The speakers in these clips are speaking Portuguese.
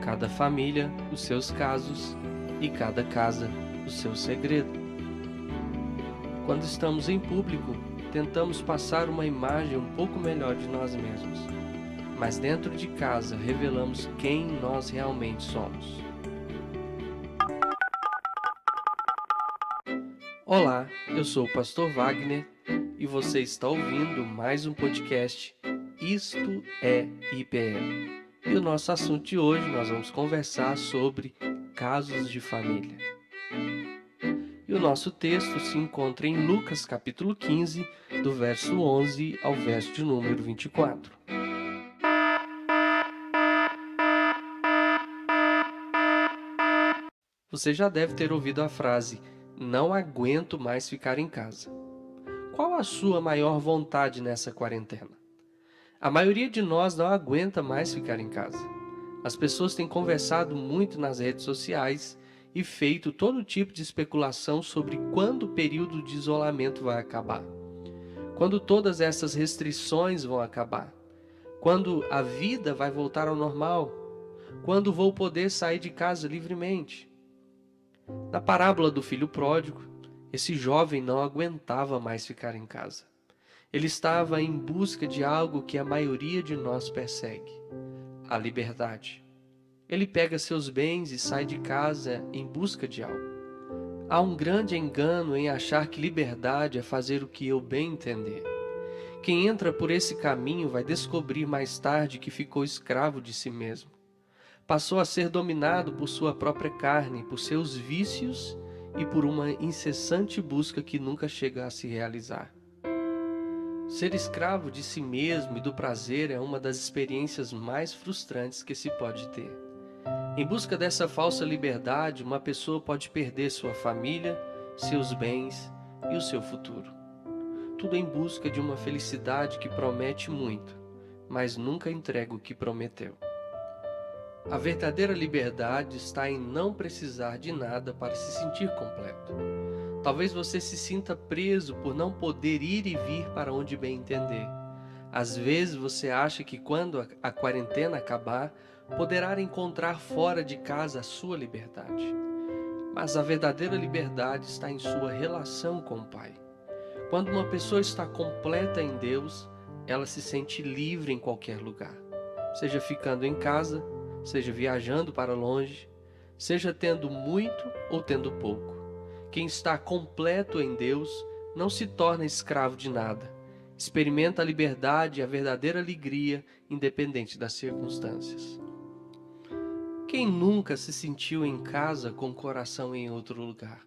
Cada família, os seus casos, e cada casa, o seu segredo. Quando estamos em público, tentamos passar uma imagem um pouco melhor de nós mesmos, mas dentro de casa revelamos quem nós realmente somos. Olá, eu sou o Pastor Wagner e você está ouvindo mais um podcast Isto é IPE. E o nosso assunto de hoje nós vamos conversar sobre casos de família. E o nosso texto se encontra em Lucas capítulo 15, do verso 11 ao verso de número 24. Você já deve ter ouvido a frase, não aguento mais ficar em casa. Qual a sua maior vontade nessa quarentena? A maioria de nós não aguenta mais ficar em casa. As pessoas têm conversado muito nas redes sociais e feito todo tipo de especulação sobre quando o período de isolamento vai acabar. Quando todas essas restrições vão acabar. Quando a vida vai voltar ao normal. Quando vou poder sair de casa livremente. Na parábola do filho pródigo, esse jovem não aguentava mais ficar em casa. Ele estava em busca de algo que a maioria de nós persegue: a liberdade. Ele pega seus bens e sai de casa em busca de algo. Há um grande engano em achar que liberdade é fazer o que eu bem entender. Quem entra por esse caminho vai descobrir mais tarde que ficou escravo de si mesmo. Passou a ser dominado por sua própria carne, por seus vícios e por uma incessante busca que nunca chega a se realizar. Ser escravo de si mesmo e do prazer é uma das experiências mais frustrantes que se pode ter. Em busca dessa falsa liberdade, uma pessoa pode perder sua família, seus bens e o seu futuro. Tudo em busca de uma felicidade que promete muito, mas nunca entrega o que prometeu. A verdadeira liberdade está em não precisar de nada para se sentir completo. Talvez você se sinta preso por não poder ir e vir para onde bem entender. Às vezes você acha que quando a quarentena acabar, poderá encontrar fora de casa a sua liberdade. Mas a verdadeira liberdade está em sua relação com o Pai. Quando uma pessoa está completa em Deus, ela se sente livre em qualquer lugar. Seja ficando em casa, seja viajando para longe, seja tendo muito ou tendo pouco. Quem está completo em Deus não se torna escravo de nada. Experimenta a liberdade e a verdadeira alegria, independente das circunstâncias. Quem nunca se sentiu em casa com o coração em outro lugar?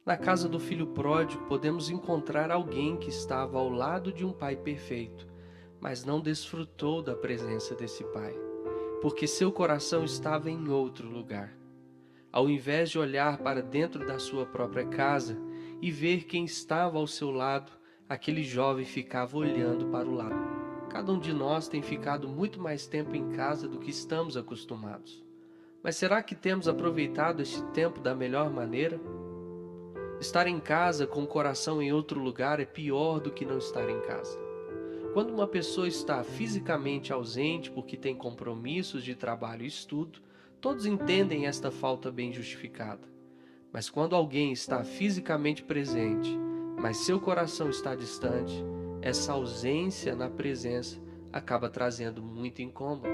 Na casa do filho pródigo, podemos encontrar alguém que estava ao lado de um pai perfeito, mas não desfrutou da presença desse pai, porque seu coração estava em outro lugar. Ao invés de olhar para dentro da sua própria casa e ver quem estava ao seu lado, aquele jovem ficava olhando para o lado. Cada um de nós tem ficado muito mais tempo em casa do que estamos acostumados. Mas será que temos aproveitado este tempo da melhor maneira? Estar em casa com o coração em outro lugar é pior do que não estar em casa. Quando uma pessoa está fisicamente ausente porque tem compromissos de trabalho e estudo, todos entendem esta falta bem justificada. Mas quando alguém está fisicamente presente, mas seu coração está distante, essa ausência na presença acaba trazendo muito incômodo.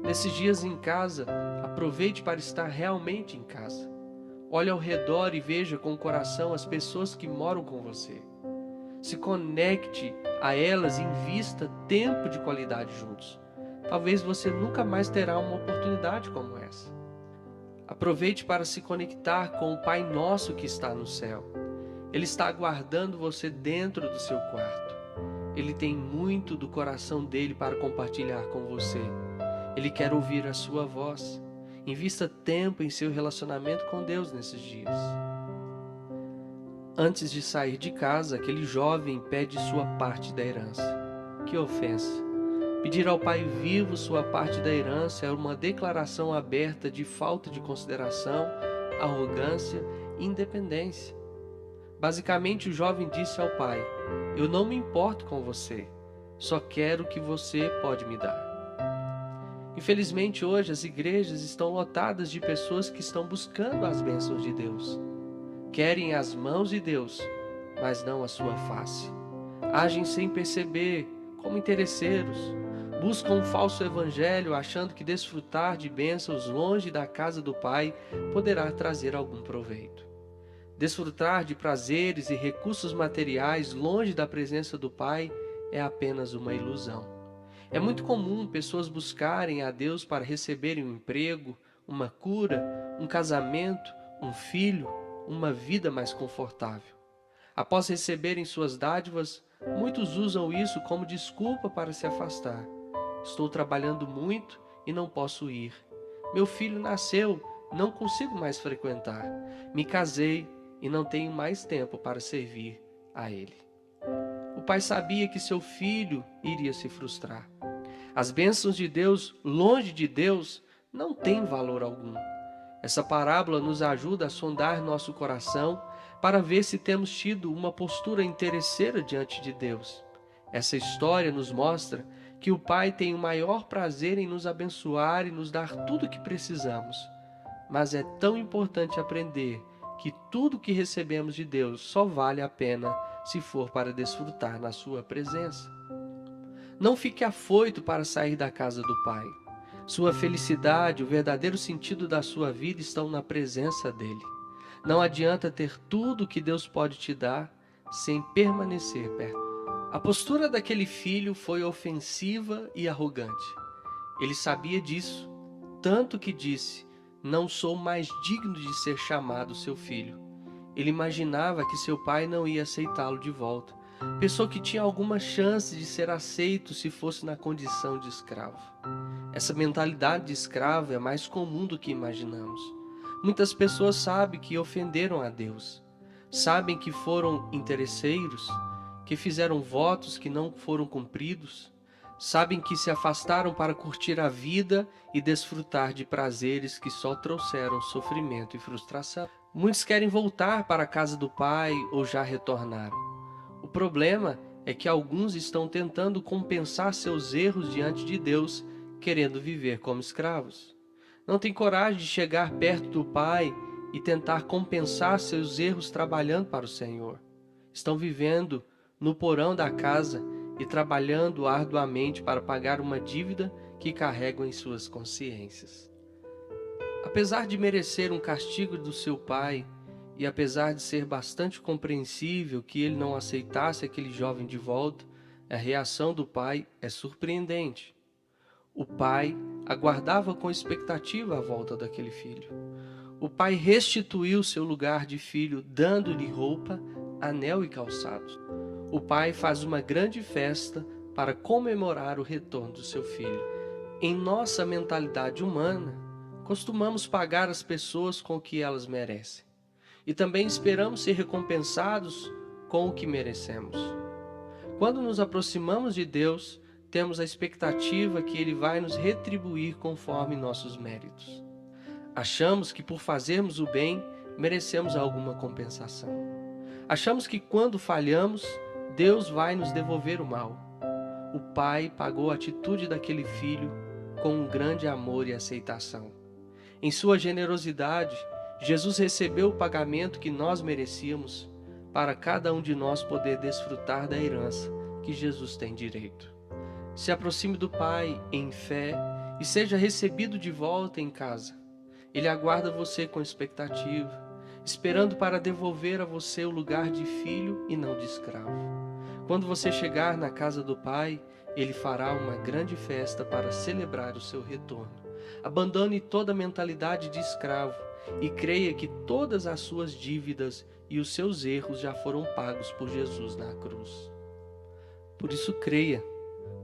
Nesses dias em casa, aproveite para estar realmente em casa. Olhe ao redor e veja com o coração as pessoas que moram com você. Se conecte a elas e invista tempo de qualidade juntos. Talvez você nunca mais terá uma oportunidade como essa. Aproveite para se conectar com o Pai Nosso que está no céu. Ele está aguardando você dentro do seu quarto. Ele tem muito do coração dele para compartilhar com você. Ele quer ouvir a sua voz. Invista tempo em seu relacionamento com Deus nesses dias. Antes de sair de casa, aquele jovem pede sua parte da herança. Que ofensa! Pedir ao Pai vivo sua parte da herança é uma declaração aberta de falta de consideração, arrogância e independência. Basicamente, o jovem disse ao pai: eu não me importo com você, só quero o que você pode me dar. Infelizmente, hoje as igrejas estão lotadas de pessoas que estão buscando as bênçãos de Deus. Querem as mãos de Deus, mas não a sua face. Agem sem perceber, como interesseiros. Buscam um falso evangelho, achando que desfrutar de bênçãos longe da casa do Pai poderá trazer algum proveito. Desfrutar de prazeres e recursos materiais longe da presença do Pai é apenas uma ilusão. É muito comum pessoas buscarem a Deus para receberem um emprego, uma cura, um casamento, um filho, uma vida mais confortável. Após receberem suas dádivas, muitos usam isso como desculpa para se afastar. Estou trabalhando muito e não posso ir. Meu filho nasceu, não consigo mais frequentar. Me casei e não tenho mais tempo para servir a ele. O pai sabia que seu filho iria se frustrar. As bênçãos de Deus, longe de Deus, não têm valor algum. Essa parábola nos ajuda a sondar nosso coração para ver se temos tido uma postura interesseira diante de Deus. Essa história nos mostra que o Pai tem o maior prazer em nos abençoar e nos dar tudo o que precisamos. Mas é tão importante aprender que tudo que recebemos de Deus só vale a pena se for para desfrutar na sua presença. Não fique afoito para sair da casa do Pai. Sua felicidade, o verdadeiro sentido da sua vida estão na presença dele. Não adianta ter tudo o que Deus pode te dar sem permanecer perto. A postura daquele filho foi ofensiva e arrogante. Ele sabia disso, tanto que disse: "Não sou mais digno de ser chamado seu filho." Ele imaginava que seu pai não ia aceitá-lo de volta. Pensou que tinha alguma chance de ser aceito se fosse na condição de escravo. Essa mentalidade de escravo é mais comum do que imaginamos. Muitas pessoas sabem que ofenderam a Deus, sabem que foram interesseiros, que fizeram votos que não foram cumpridos, sabem que se afastaram para curtir a vida e desfrutar de prazeres que só trouxeram sofrimento e frustração. Muitos querem voltar para a casa do Pai ou já retornaram. O problema é que alguns estão tentando compensar seus erros diante de Deus, querendo viver como escravos. Não têm coragem de chegar perto do Pai e tentar compensar seus erros trabalhando para o Senhor. Estão vivendo no porão da casa e trabalhando arduamente para pagar uma dívida que carregam em suas consciências. Apesar de merecer um castigo do seu pai, e apesar de ser bastante compreensível que ele não aceitasse aquele jovem de volta, a reação do pai é surpreendente. O pai aguardava com expectativa a volta daquele filho. O pai restituiu seu lugar de filho, dando-lhe roupa, anel e calçados. O pai faz uma grande festa para comemorar o retorno do seu filho. Em nossa mentalidade humana, costumamos pagar as pessoas com o que elas merecem. E também esperamos ser recompensados com o que merecemos. Quando nos aproximamos de Deus, temos a expectativa que Ele vai nos retribuir conforme nossos méritos. Achamos que por fazermos o bem, merecemos alguma compensação. Achamos que quando falhamos, Deus vai nos devolver o mal. O pai pagou a atitude daquele filho com um grande amor e aceitação. Em sua generosidade, Jesus recebeu o pagamento que nós merecíamos para cada um de nós poder desfrutar da herança que Jesus tem direito. Se aproxime do Pai em fé e seja recebido de volta em casa. Ele aguarda você com expectativa, esperando para devolver a você o lugar de filho e não de escravo. Quando você chegar na casa do Pai, Ele fará uma grande festa para celebrar o seu retorno. Abandone toda a mentalidade de escravo e creia que todas as suas dívidas e os seus erros já foram pagos por Jesus na cruz. Por isso creia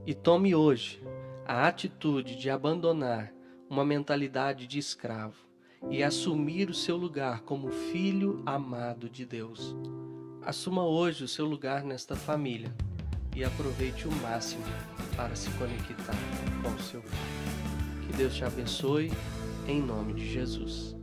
e tome hoje a atitude de abandonar uma mentalidade de escravo e assumir o seu lugar como filho amado de Deus. Assuma hoje o seu lugar nesta família e aproveite o máximo para se conectar com o seu Pai. Que Deus te abençoe, em nome de Jesus.